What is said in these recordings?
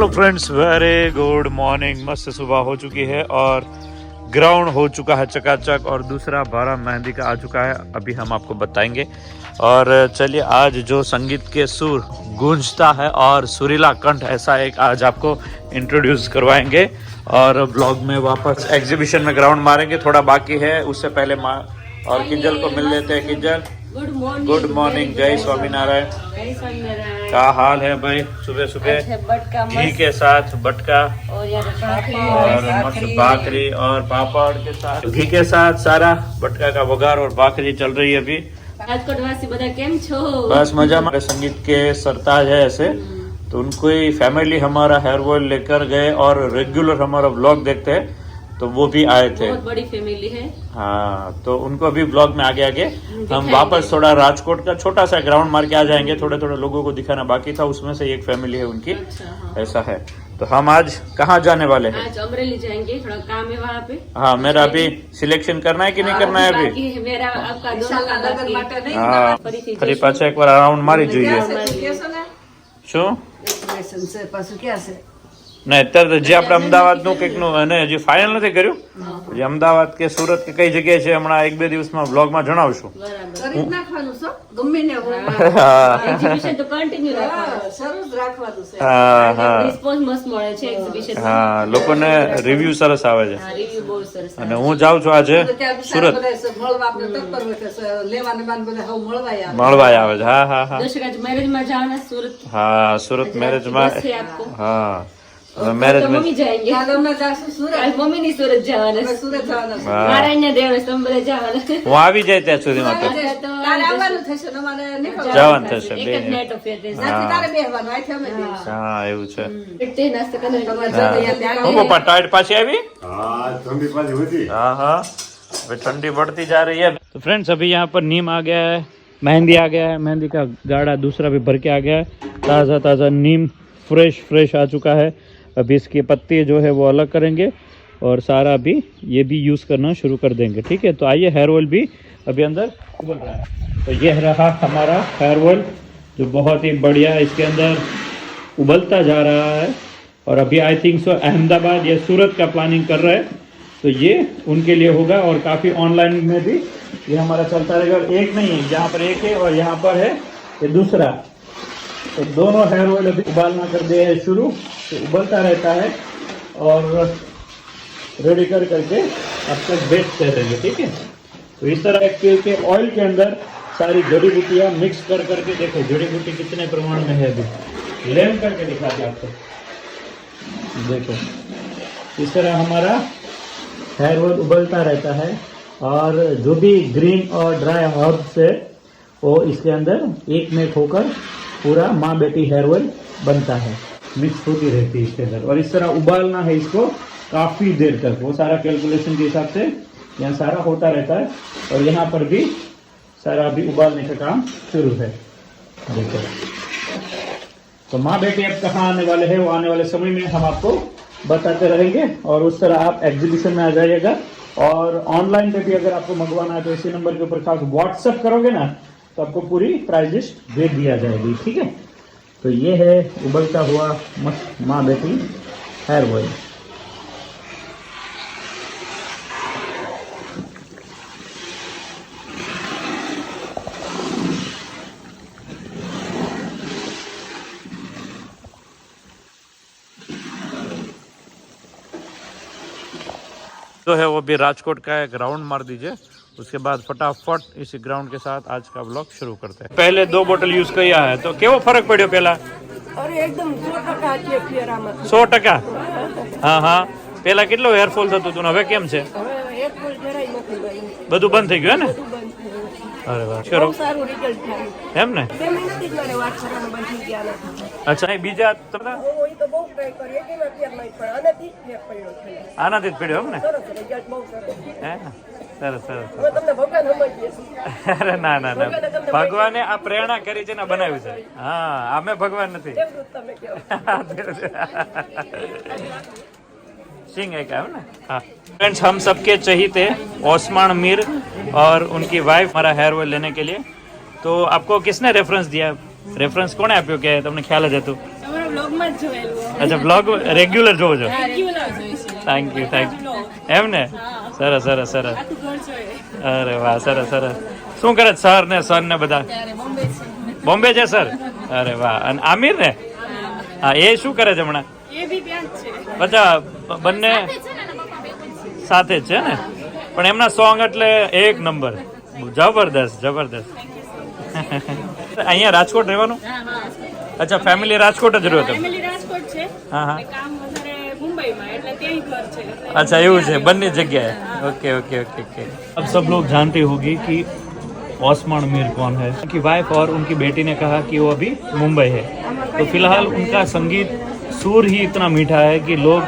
Hello friends, very good morning. मस्त सुबह हो चुकी है और ग्राउंड हो चुका है चकाचक और दूसरा 12 मेहंदी का आ चुका है। अभी हम आपको बताएंगे। और चलिए, आज जो संगीत के सुर गूंजता है और सुरीला कंठ, ऐसा एक आज आपको इंट्रोड्यूस करवाएंगे और ब्लॉग में वापस एग्जीबिशन में ग्राउंड मारेंगे। थोड़ा बाकी है, उससे पहले और किंजल को मिल लेते हैं। Kinjal, good morning. जय स्वामीनारायण। क्या हाल है भाई? सुबह सुबह घी के साथ बटका और मस्त भाखरी और पापड़ के साथ, घी के साथ सारा बटका का वगार और भाखरी चल रही है अभी। बस मजा। हमारे संगीत के सरताज है ऐसे, तो उनको ही फैमिली हमारा हेयर ऑयल लेकर गए और रेगुलर हमारा ब्लॉग देखते हैं, तो वो भी आए थे। बहुत बड़ी फैमिली है। हाँ, तो उनको भी ब्लॉग में आगे हम वापस थोड़ा राजकोट का छोटा सा ग्राउंड मार के आ जाएंगे। थोड़े थोड़े लोगों को दिखाना बाकी था, उसमें से एक फैमिली है उनकी। अच्छा, हाँ। ऐसा है। तो हम आज कहाँ जाने वाले हैं? आज अमरेली जाएंगे, थोड़ा काम है वहाँ पे। हाँ, मेरा अभी सिलेक्शन करना है कि नहीं करना है अभी? बाकी है मेरा, आपका दोनों का बाकी। हाँ, फरी पाछा एक बार राउंड मारी જોઈએ। શું? નહીં, અત્યારે તો જે આપણે અમદાવાદનું કંઈકનું અને હજી ફાઇનલ નથી કર્યું। જે અમદાવાદ કે સુરત કે કઈ જગ્યાએ છે હમણાં એક બે દિવસમાં બ્લોગમાં જણાવશું। એક્ઝિબિશન તો કન્ટિન્યુ રાખવાનું છે। હા હા રિસ્પોન્સ મસ્ત મળે છે એક્ઝિબિશન। હા, લોકોને રિવ્યુ સરસ આવે છે। રિવ્યુ બહુ સરસ અને હું જાઉં છું આજે સુરત, મળવા આવે છે। હા હા હા દર્શક આજ મેરેજમાં જવાના સુરત। હા, સુરત મેરેજમાં। બસ છે આપકો। હા, મેરેજ તો में મમ્મી જાएंगे। કાલ મમ્મી ની સુરત જવાના। મારા અહીંયા દેવને સંબરે જવાના। હું આવી જાય ત્યાં સુધીમાં તો જવાનું થશે। એક જ નાઈટ ઓફ રહેશે। હા, એવું છે। તે નાસ્તો કરીને હું પપ્પા ટાઈટ पाछी આવી? हाँ, ठंडी पानी होती। हाँ हाँ, अभी ठंडी बढ़ती जा रही है। तो फ्रेंड्स, अभी यहाँ पर नीम आ गया है, मेहंदी आ गया है, मेहंदी का गाड़ा दूसरा भी भर के आ गया है। ताज़ा ताज़ा नीम फ्रेश आ चुका है। अभी इसकी पत्ती जो है वो अलग करेंगे और सारा अभी ये भी यूज़ करना शुरू कर देंगे। ठीक है, तो आइए, हेयर ऑयल भी अभी अंदर उबल रहा है। तो ये रहा हमारा हेयर ऑयल जो बहुत ही बढ़िया इसके अंदर उबलता जा रहा है। और अभी आई थिंक सो अहमदाबाद या सूरत का प्लानिंग कर रहे हैं, तो ये उनके लिए होगा। और काफ़ी ऑनलाइन में भी ये हमारा चलता रहेगा। एक नहीं है, यहाँ पर एक है और यहाँ पर है ये दूसरा। तो दोनों हेयर ऑयल अभी उबालना कर दिया है शुरू, तो उबलता रहता है और रेडी करके अब तक बेचते रहेंगे। ठीक है, तो इस तरह के ऑयल के अंदर सारी जड़ी बूटियाँ मिक्स करके देखो जड़ी बूटी कितने प्रमाण में है। अभी लेम करके दिखाते आपको, देखो इस तरह हमारा हेयर ऑयल उबलता रहता है। और जो भी ग्रीन और ड्राई हर्ब्स है वो इसके अंदर एक में होकर पूरा माँ बेटी हेयर ऑयल बनता है, मिक्स होती रहती है इसके अंदर। और इस तरह उबालना है इसको काफ़ी देर तक, वो सारा कैलकुलेशन के हिसाब से यहाँ सारा होता रहता है। और यहाँ पर भी सारा अभी उबालने का काम शुरू है। देखो, तो माँ बेटी अब कहाँ आने वाले हैं वो आने वाले समय में हम आपको बताते रहेंगे। और उस तरह आप एग्जीबिशन में आ जाइएगा। और ऑनलाइन पे भी अगर आपको मंगवाना है तो इसी नंबर के ऊपर खास व्हाट्सएप करोगे ना, तो आपको पूरी प्राइस लिस्ट भेज दिया जाएगी। ठीक है, तो ये है उबलता हुआ मस्त माँ बेटी हेयर ऑयल। जो है वो भी राजकोट का एक राउंड मार दीजिए, उसके बाद फटाफट इसी ग्राउंड के साथ आज का ब्लॉग शुरू करते हैं। पहले 2 बोतल यूज किया है, तो केवो फरक पड़्यो पेला? अरे एकदम 100% फेराમાં 100%? हाँ हाँ, पेला કેટલો હેરફોલ થતું હતું, હવે કેમ છે? હવે હેરફોલ જરાય નથી ભાઈ, બધું બંધ થઈ ગયું હે ને? બધું બંધ થઈ ગયું। અરે વાહ, ચલો, બહુ સારું રિઝલ્ટ થયું। એમ ને? 2 મહિનાથી જ મારે વાત કરવાનું બંધ થઈ ગયા નથી। અચ્છા, એ બીજા તમને હું એ તો બહુ ટ્રાય કર્યો, એકેમાં ફેર નહીં પણ આનાથી જ ફેર પડ્યો છે। આનાથી જ પડ્યો એમ ને? સરસ રિઝલ્ટ, બહુ સરસ। હે, સરસ સરસ। હવે તમને ભગવાન સમજીએ છીએ। અરે ના ના ના, ભગવાને આ પ્રેરણા કરી છે ને બનાવ્યું છે। હા, અમે ભગવાન નથી। જેમ તમે કહો। सिंह है क्या है ना? हाँ फ्रेंड्स, हम सबके चहीते ओस्मान मीर और उनकी वाइफ हमारा हेयर ऑयल लेने के लिए। तो आपको किसने रेफरेंस दिया? रेफरेंस કોણે આપ્યો કે તમને ખ્યાલ જ હતું? અચ્છા બ્લોગ રેગ્યુલર જોવો છો? થેન્ક યુ એમ ને? સરસ સરસ સરસ. અરે વાહ સરસ સરસ. શું કરે સર ને બધા? બોમ્બે છે સર? અરે વાહ. અને આમિર ને? હા એ શું કરે છે હમણાં? બધા બંને સાથે જ છે ને? પણ એમના સોંગ એટલે એક નંબર, જબરદસ્ત જબરદસ્ત. અહીંયા રાજકોટ રહેવાનું? અચ્છા ફેમિલી રાજકોટ જ રહ્યો તમે? હા હા. अच्छा એવું છે બંને જગ્યાએ. Okay okay okay okay. अब सब लोग जानते होंगे कि ओस्मान मीर कौन है. उनकी वाइफ और उनकी बेटी ने कहा कि वो अभी मुंबई है. तो फिलहाल उनका संगीत सुर ही इतना मीठा है कि लोग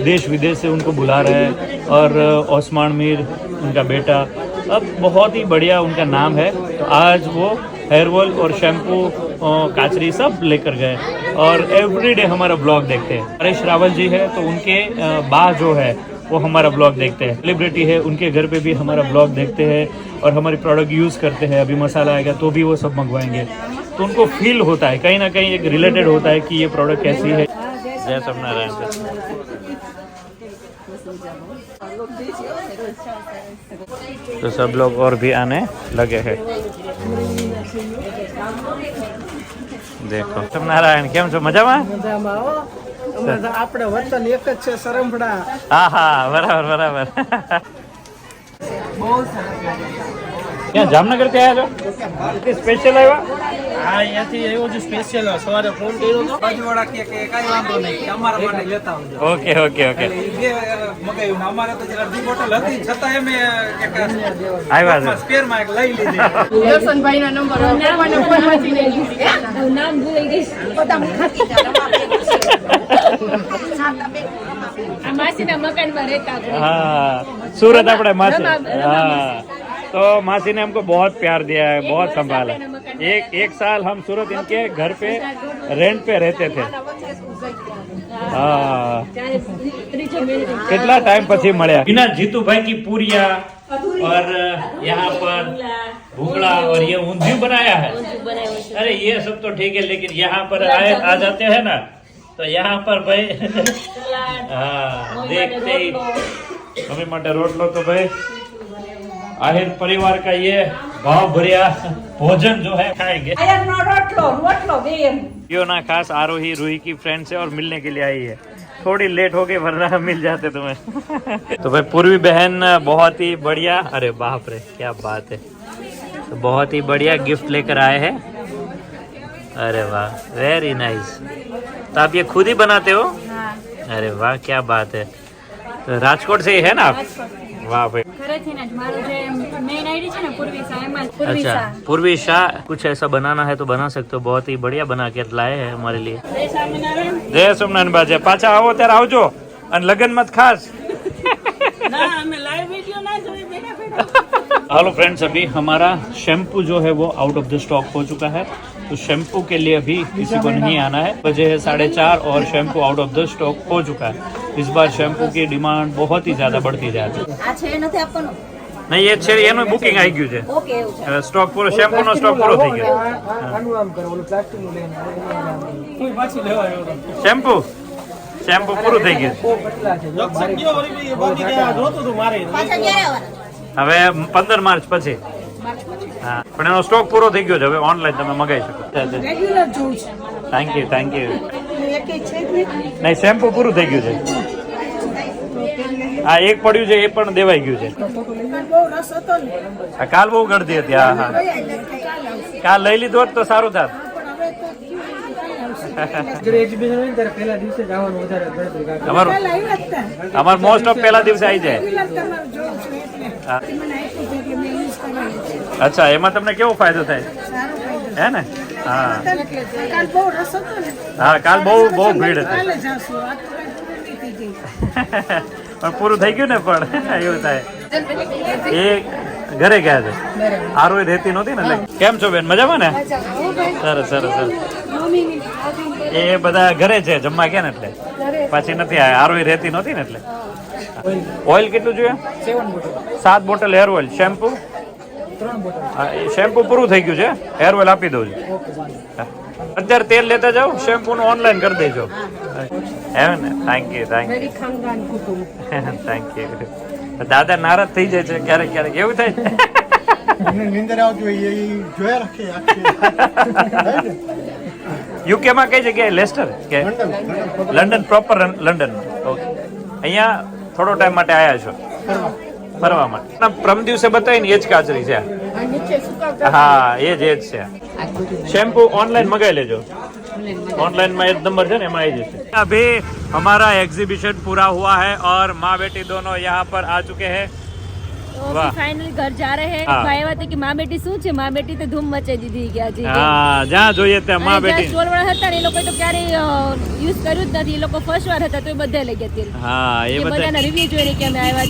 देश विदेश से उनको बुला रहे हैं. और ओस्मान मीर उनका बेटा अब बहुत ही बढ़िया उनका नाम है. तो आज वो हेयर ऑयल और शैम्पू काचरी सब लेकर गए और एवरीडे हमारा ब्लॉग देखते हैं. हरेश रावल जी है तो उनके बा जो है वो हमारा ब्लॉग देखते हैं. सेलिब्रिटी है उनके घर पे भी हमारा ब्लॉग देखते हैं और हमारी प्रोडक्ट यूज़ करते हैं. अभी मसाला आएगा तो भी वो सब मंगवाएंगे. तो उनको फील होता है कहीं ना कहीं एक रिलेटेड होता है कि ये प्रोडक्ट कैसी है. जय सत्यनारायण. तो सब लोग और भी आने लगे हैं. देखो सत्यनारायण કેમ છો? મજામાં? આપણે વતન એક જ છે સરંભડા. હા હા બરાબર બરાબર. ક્યાં જામનગર થી આવ્યા છો? સ્પેશિયલ આવ્યા? હા અહીંયાથી આવ્યો છું સ્પેશિયલ. સવારે ફોન કર્યો હતો બાજુવાળા કે કાંઈ વાંધો નહીં કે અમારા માટે લેતા આવજો. Okay okay okay. બે મગાવ્યું ને અમારે તો અડધી બોટલ હતી છતાં એમે આવ્યા છે સ્પેરમાં એક લઈ લીધી. દર્શનભાઈનો નંબર નામ ભૂલી ગઈ. માસીના મકાનમાં રહેતા. हाँ सूरत अपने मासी. हाँ तो मासी ने हमको बहुत प्यार दिया है, बहुत संभाला. एक साल हम सूरत इनके घर पे रेंट पे रहते थे. हाँ कितना टाइम પછી મળ્યા. बिना जीतू भाई की पूरिया और यहाँ पर भूगड़ा और ये ऊंधियू बनाया है. अरे ये सब तो ठीक है लेकिन यहाँ पर आ जाते हैं ना तो यहाँ पर भाई हाँ देखते ही मम्मी માટે રોટલો તો ભાઈ આહિર परिवार का ये भाव भरिया भोजन जो है खाएंगे. यो ना खास आरोही रूही की फ्रेंड से और मिलने के लिए आई है. थोड़ी लेट हो गई वरना मिल जाते तुम्हें. तो भाई पूर्वी बहन बहुत ही बढ़िया. अरे बाप रे क्या बात है. तो बहुत ही बढ़िया गिफ्ट लेकर आए हैं. अरे वाह वेरी नाइस. तो आप ये खुद ही बनाते हो? अरे वाह क्या बात है. तो राजकोट से ही है ना आप? वाह भाई. अच्छा पूर्वी शाह. कुछ ऐसा बनाना है तो बना सकते हो. बहुत ही बढ़िया बना के लाए हैं हमारे लिए. जय सोमनाथ बाजे. पाछा आओ ત્યારે આવજો અને લગન મત ખાસ. हेलो फ्रेंड्स अभी हमारा शैम्पू जो है वो आउट ऑफ द स्टॉक हो चुका है. तो शैम्पू के लिए अभी किसी को नहीं आना है. बजे है 4:30 और shampoo out of the stock हो चुका है. इस बार शैम्पू की डिमांड बहुत ही ज्यादा बढ़ती जा रही है. नहीं ये છે એનું બુકિંગ આવી ગયું છે. સ્ટોક પૂરો શેમ્પૂનો સ્ટોક પૂરો થઈ ગયો. શેમ્પુ પૂરું થઈ ગયું. હવે 15 માર્ચ પછી. હા પણ એનો સ્ટોક પૂરો થઈ ગયો છે. હવે ઓનલાઈન તમે મગાવી શકો. થેન્ક યુ નહીં શેમ્પુ પૂરું થઈ ગયું છે. હા એક પડ્યું છે એ પણ દેવાઈ ગયું છે. કાલ બહુ ગળદી હતી. હા હા કાલ લઈ લીધો હોત તો સારું થાત. અમારું મોસ્ટ ઓફ પહેલા દિવસે આવી જાય. અચ્છા એમાં તમને કેવો ફાયદો થાય હે ને? હા હા કાલ બહુ ભીડ હતી. પણ પૂરું થઈ ગયું ને. પણ એવું થાય એ ઘરે ગયા છે. આરોય રહેતી નહોતી ને એટલે. કેમ છો બેન મજામાં ને? સરસ સરસ સરસ. એ બધા ઘરે છે જમવા ગયા ને એટલે પાછી નથી આવ્યા. આરોય રહેતી નહોતી ને એટલે. ઓઇલ કેટલું જોઈએ? 7 bottle hair oil. Shampoo? Shampoo પૂરું થઈ ગયું છે. હેર ઓઇલ આપી દઉં છું. અત્યારે તેલ લેતા જાઓ, શેમ્પુ નું ઓનલાઈન કરી દેજો. હે ને? Thank you thank you. દાદા નારાજ થઈ જાય છે ક્યારેક ક્યારેક, એવું થાય છે. નિંદર આવતી હોય એ જોયા રાખે યુકે માં કઈ જગ્યાએ? લેસ્ટર કે લંડન? Proper London. ઓકે. અહીંયા થોડો ટાઈમ માટે આયા છો ફરવા માટે? પ્રમ દિવસે બતાવી ને એ જ કાચરી છે. હા એ જ છે. શેમ્પू ऑनलाइन मंगा लेजो, ऑनलाइन में एक नंबर है ना, एम आई जैसे. अभी हमारा एग्जीबिशन पूरा हुआ है और माँ बेटी दोनों यहाँ पर आ चुके हैं. तो फाइनली घर जा रहे हैं. हाँ. ભાઈ વાત કે માં બેટી શું છે, માં બેટી તો ધૂમ મચાઈ દીધી ગયા છે. હા, જ્યાં જોઈએ ત્યાં માં બેટી. ચોળવાળા હતા ને એ લોકો તો ક્યારેય યુઝ કર્યું જ નથી, એ લોકો ફર્સ્ટ વાર હતા તો એ બધા લઈ ગયા તેલ. હા એ બધા બધાના રિવ્યુ જોઈને કે અમે આવ્યા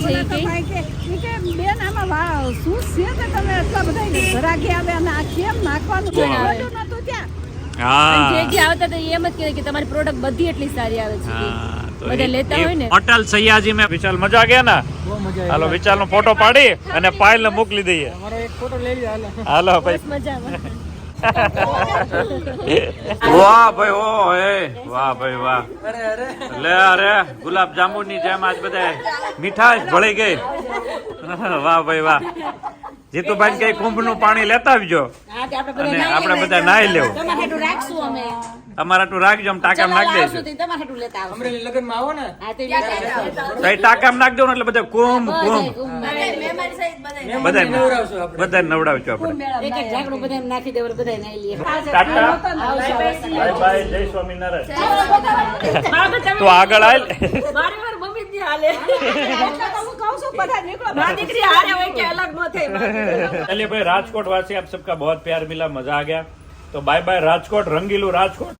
છે કે બેન આમાં વાહ શું છે ને તમે એટલા બધા ભરાગી આવે અને આ કેમ નાખવાનું કોણ આવે? નતું ત્યાં. હા જે જે આવતા તો એમ જ કહે કે તમારી પ્રોડક્ટ બધી એટલી સારી આવે છે. હા, તો બધા લેતા હોય ને. હોટલ સયાજી में વિશાલ મજા ગયા ને? હાલો વિશાલ નો ફોટો પાડી અને પાયલ ને મોકલી દઈએ. અમારો એક ફોટો લઈ લો હાલો બસ ભાઈ. મજા આવે. વાહ ભાઈ, ઓ હે વાહ ભાઈ વાહ. લે અરે ગુલાબ જાંબુ ની જેમ આજ બધા મીઠાશ ભળી ગઈ. વાહ ભાઈ વાહ. જીતુભાઈ કઈ કુંભ નું પાણી લેતા આવજો અને આપણે બધા નાહી લેવું. તમારા ટુ રાખજો, આમ ટાંકામ નાખી દેજો. અમરેલી લગ્નમાં આવો ને કઈ ટાંકામ નાખ દો ને એટલે બધા કુંભ કુંભ બધા બધા નવડાવજો આપણે. ટાટા બાય બાય, જય સ્વામિનારાયણ. તો આગળ આય. चलिए भाई, राजकोट वासी आप सबका बहुत प्यार मिला, मजा आ गया. तो बाय बाय राजकोट, रंगीलू राजकोट.